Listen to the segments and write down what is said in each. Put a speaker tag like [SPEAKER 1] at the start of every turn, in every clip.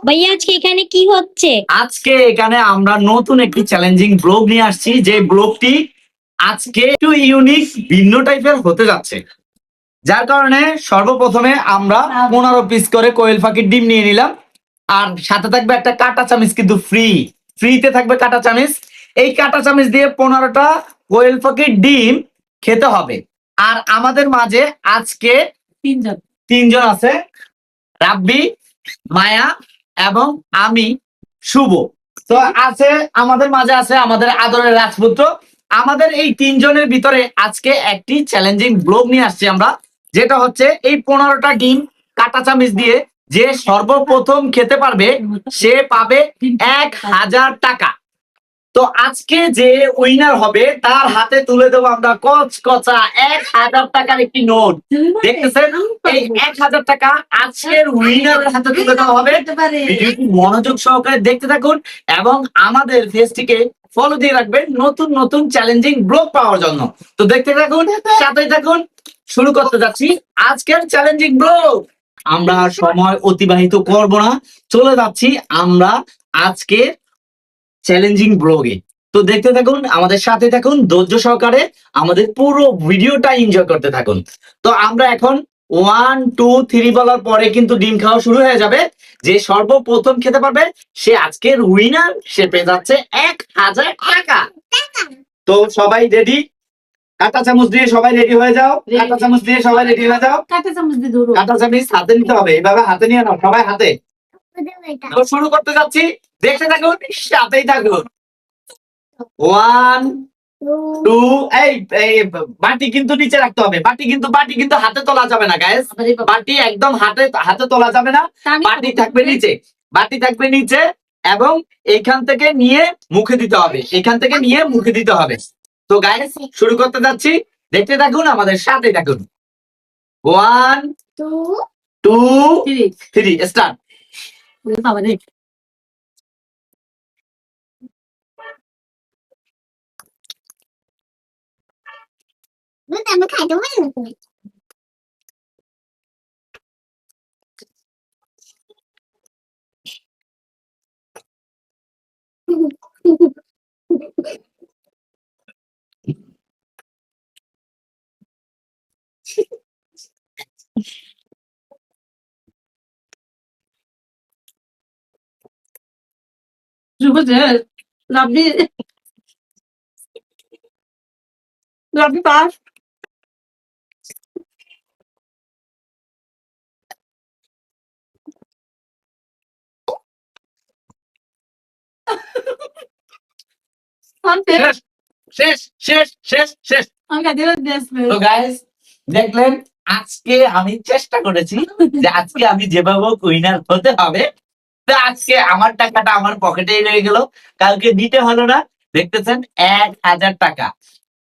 [SPEAKER 1] ভাইয়া আজকে এখানে কি হচ্ছে?
[SPEAKER 2] আজকে এখানে আমরা নতুন একটি চ্যালেঞ্জিং ব্লগ নিয়ে আসছি, যে ব্লগটি আজকে একটু ইউনিক ভিন্ন টাইপের হতে যাচ্ছে। যার কারণে সর্বপ্রথমে আমরা 15 পিস করে কোয়েল পাখির ডিম নিয়ে নিলাম, আর সাথে থাকবে একটা কাঁটা চামচ, কিন্তু ফ্রিতে থাকবে কাঁটা চামচ। এই কাঁটা চামচ দিয়ে 15টা কোয়েল পাখির ডিম খেতে হবে। আর আমাদের মাঝে আজকে তিনজন আছে, রাব্বি, মায়া এবং আমি, শুভ। তো আছে আমাদের মাঝে আছে আমাদের আদরের রাজপুত্র। আমাদের এই তিনজনের ভিতরে আজকে একটি চ্যালেঞ্জিং ব্লগ নিয়ে আসছি আমরা, যেটা হচ্ছে এই 15টা ডিম কাঁটা চামচ দিয়ে যে সর্বপ্রথম খেতে পারবে সে পাবে 1000 টাকা। তো আজকে যে উইনার হবে তার হাতে তুলে দেবো আমরা কচকচা 1000 টাকার একটি নোট। দেখতেছেন, এই 1000 টাকা আজকের উইনারের হাতে তুলে দেওয়া হবে। ভিডিওটি মনোযোগ সহকারে দেখতে থাকুন এবং আমাদের পেজটিকে ফলো দিয়ে রাখবেন নতুন নতুন চ্যালেঞ্জিং ব্লগ পাওয়ার জন্য। তো দেখতে থাকুন, সাথেই থাকুন। শুরু করতে যাচ্ছি আজকের চ্যালেঞ্জিং ব্লগ। আমরা সময় অতিবাহিত করব না, চলে যাচ্ছি আমরা আজকে চ্যালেঞ্জিং ব্লগে। তো দেখতে থাকুন, আমাদের সাথে থাকুন, ধৈর্য সহকারে আমাদের পুরো ভিডিওটা এনজয় করতে থাকুন। তো আমরা এখন 1 2 3 বলার পরে কিন্তু ডিম খাওয়া শুরু হয়ে যাবে। যে সর্বপ্রথম খেতে পারবে সে আজকের উইনার, সে পেয়ে যাচ্ছে 1000 টাকা। তো সবাই রেডি? কাঁটা চামচ দিয়ে সবাই রেডি হয়ে যাও। কাঁটা চামচ দিয়ে সবাই রেডি হয়ে যাও। কাঁটা চামচ হাতে নিতে হবে, এইভাবে হাতে নিয়ে নাও, সবাই হাতে। তো শুরু করতে যাচ্ছি, দেখতে থাকুন, সাথেই থাকুন। 1 2 এই বাটি কিন্তু নিচে রাখতে হবে। বাটি কিন্তু হাতে তোলা যাবে না গাইস। বাটি একদম হাতে তোলা যাবে না। বাটি থাকবে নিচে, বাটি থাকবে নিচে এবং এইখান থেকে নিয়ে মুখে দিতে হবে, এখান থেকে নিয়ে মুখে দিতে হবে। তো গাইস শুরু করতে যাচ্ছি, দেখতে থাকুন, আমাদের সাথে থাকুন। 1 2 3 স্টার্ট।
[SPEAKER 1] আমি খাইতে পারি না।
[SPEAKER 3] রাব্বি পাস।
[SPEAKER 2] শেষ শেষ শেষ শেষ শেষ। তো গাইস দেখলেন, আজকে আমি চেষ্টা করেছি যে আজকে আমি যেভাবে উইনার হতে হবে। তো আজকে আমার টাকাটা আমার পকেটেই রয়ে গেল, কালকে দিতে হলো না। দেখতেছেন 1000 টাকা।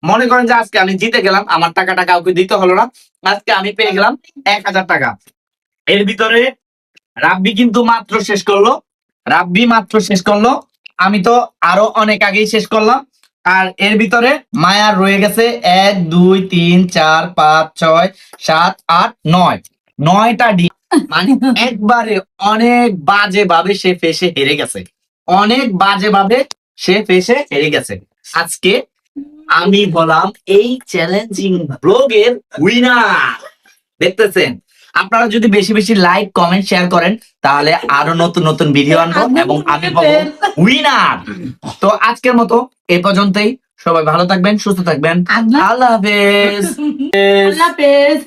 [SPEAKER 2] মনে করেন যে আজকে আমি জিতে গেলাম, আমার টাকাটা কাউকে দিতে হলো না, আজকে আমি পেয়ে গেলাম 1000 টাকা। এর ভিতরে রাব্বি কিন্তু মাত্র শেষ করলো, রাব্বি মাত্র শেষ করলো, আমি তো আরো অনেক আগেই শেষ করলাম। আর এর ভিতরে মায়ার রয়ে গেছে 1 2 3 4 5 6 7 8 9, 9টা ডিম। মানে একবারে অনেক বাজে ভাবে সে ফেসে হেরে গেছে, অনেক বাজে ভাবে সে ফেসে হেরে গেছে। আজকে আমি বললাম এই চ্যালেঞ্জিং ব্লগের উইনার। দেখতেছেন, আপনারা যদি বেশি বেশি লাইক কমেন্ট শেয়ার করেন তাহলে আরো নতুন নতুন ভিডিও আনবো এবং আমি পাবো উইনার। তো আজকের মতো এই পর্যন্তই। সবাই ভালো থাকবেন, সুস্থ থাকবেন। আল্লাহ হাফেজ।
[SPEAKER 3] আল্লাহ হাফেজ।